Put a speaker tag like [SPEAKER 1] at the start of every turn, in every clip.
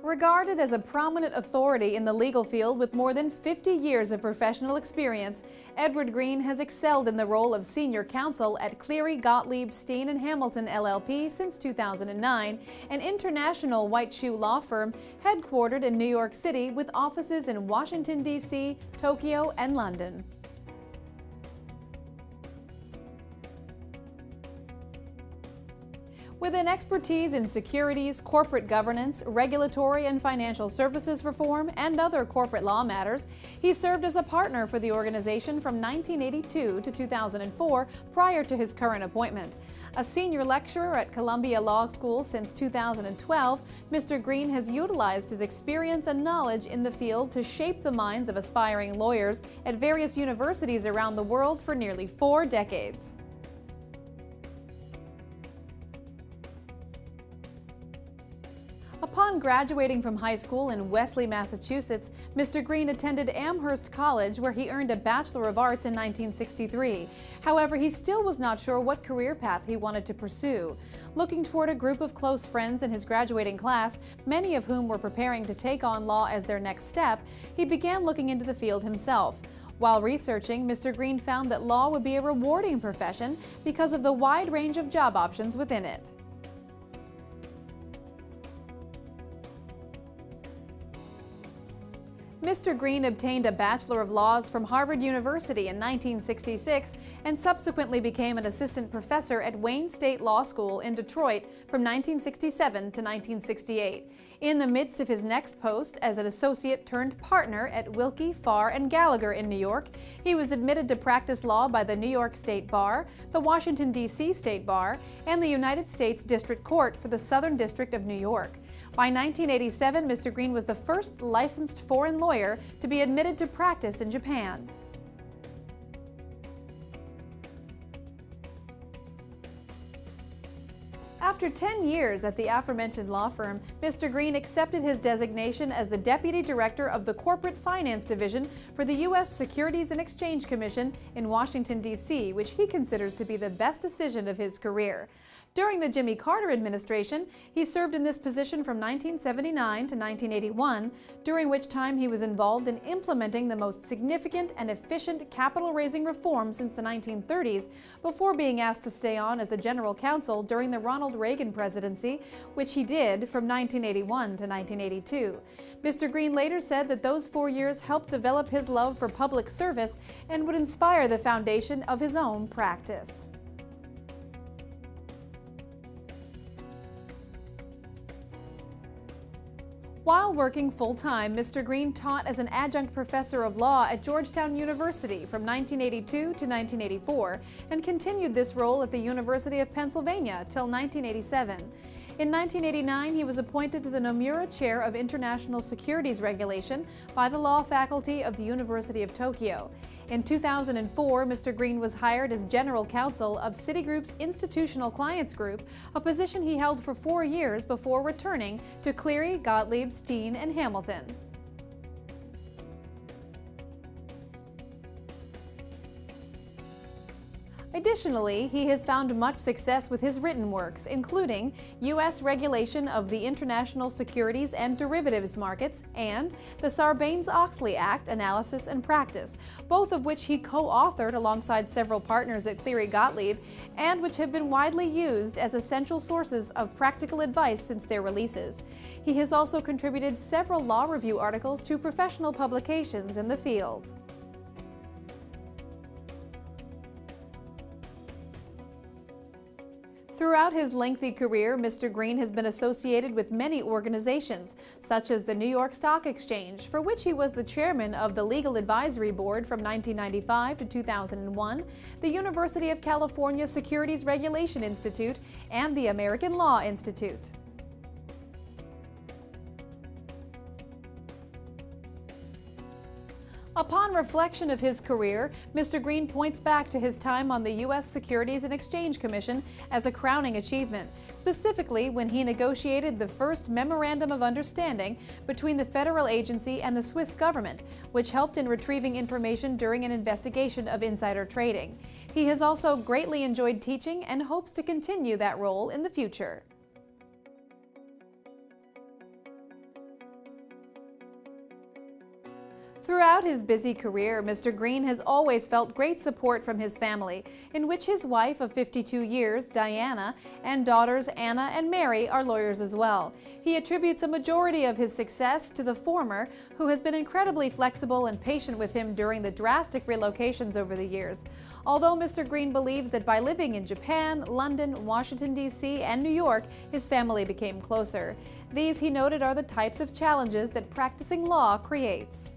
[SPEAKER 1] Regarded as a prominent authority in the legal field with more than 50 years of professional experience, Edward Greene has excelled in the role of senior counsel at Cleary, Gottlieb, Steen and Hamilton LLP since 2009, an international white shoe law firm headquartered in New York City with offices in Washington, D.C., Tokyo and London. With an expertise in securities, corporate governance, regulatory and financial services reform, and other corporate law matters, he served as a partner for the organization from 1982 to 2004 prior to his current appointment. A senior lecturer at Columbia Law School since 2012, Mr. Greene has utilized his experience and knowledge in the field to shape the minds of aspiring lawyers at various universities around the world for nearly 4 decades. Upon graduating from high school in Wesley, Massachusetts, Mr. Greene attended Amherst College, where he earned a Bachelor of Arts in 1963. However, he still was not sure what career path he wanted to pursue. Looking toward a group of close friends in his graduating class, many of whom were preparing to take on law as their next step, he began looking into the field himself. While researching, Mr. Greene found that law would be a rewarding profession because of the wide range of job options within it. Mr. Greene obtained a Bachelor of Laws from Harvard University in 1966 and subsequently became an assistant professor at Wayne State Law School in Detroit from 1967 to 1968. In the midst of his next post as an associate turned partner at Wilkie, Farr & Gallagher in New York, he was admitted to practice law by the New York State Bar, the Washington, D.C. State Bar, and the United States District Court for the Southern District of New York. By 1987, Mr. Greene was the first licensed foreign lawyer to be admitted to practice in Japan. After 10 years at the aforementioned law firm, Mr. Greene accepted his designation as the Deputy Director of the Corporate Finance Division for the U.S. Securities and Exchange Commission in Washington, D.C., which he considers to be the best decision of his career. During the Jimmy Carter administration, he served in this position from 1979 to 1981, during which time he was involved in implementing the most significant and efficient capital-raising reform since the 1930s, before being asked to stay on as the General Counsel during the Ronald Reagan presidency, which he did from 1981 to 1982. Mr. Greene later said that those 4 years helped develop his love for public service and would inspire the foundation of his own practice. While working full-time, Mr. Greene taught as an adjunct professor of law at Georgetown University from 1982 to 1984 and continued this role at the University of Pennsylvania till 1987. In 1989, he was appointed to the Nomura Chair of International Securities Regulation by the Law Faculty of the University of Tokyo. In 2004, Mr. Greene was hired as General Counsel of Citigroup's Institutional Clients Group, a position he held for 4 years before returning to Cleary, Gottlieb, Steen, and Hamilton. Additionally, he has found much success with his written works, including U.S. Regulation of the International Securities and Derivatives Markets and the Sarbanes-Oxley Act Analysis and Practice, both of which he co-authored alongside several partners at Cleary Gottlieb, and which have been widely used as essential sources of practical advice since their releases. He has also contributed several law review articles to professional publications in the field. Throughout his lengthy career, Mr. Greene has been associated with many organizations, such as the New York Stock Exchange, for which he was the chairman of the Legal Advisory Board from 1995 to 2001, the University of California Securities Regulation Institute, and the American Law Institute. Upon reflection of his career, Mr. Greene points back to his time on the U.S. Securities and Exchange Commission as a crowning achievement, specifically when he negotiated the first Memorandum of Understanding between the federal agency and the Swiss government, which helped in retrieving information during an investigation of insider trading. He has also greatly enjoyed teaching and hopes to continue that role in the future. Throughout his busy career, Mr. Greene has always felt great support from his family, in which his wife of 52 years, Diana, and daughters Anna and Mary are lawyers as well. He attributes a majority of his success to the former, who has been incredibly flexible and patient with him during the drastic relocations over the years. Although Mr. Greene believes that by living in Japan, London, Washington, D.C., and New York, his family became closer. These, he noted, are the types of challenges that practicing law creates.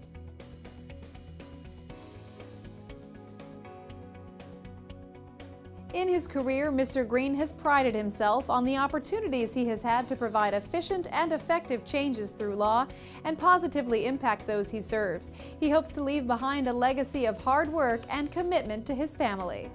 [SPEAKER 1] In his career, Mr. Greene has prided himself on the opportunities he has had to provide efficient and effective changes through law and positively impact those he serves. He hopes to leave behind a legacy of hard work and commitment to his family.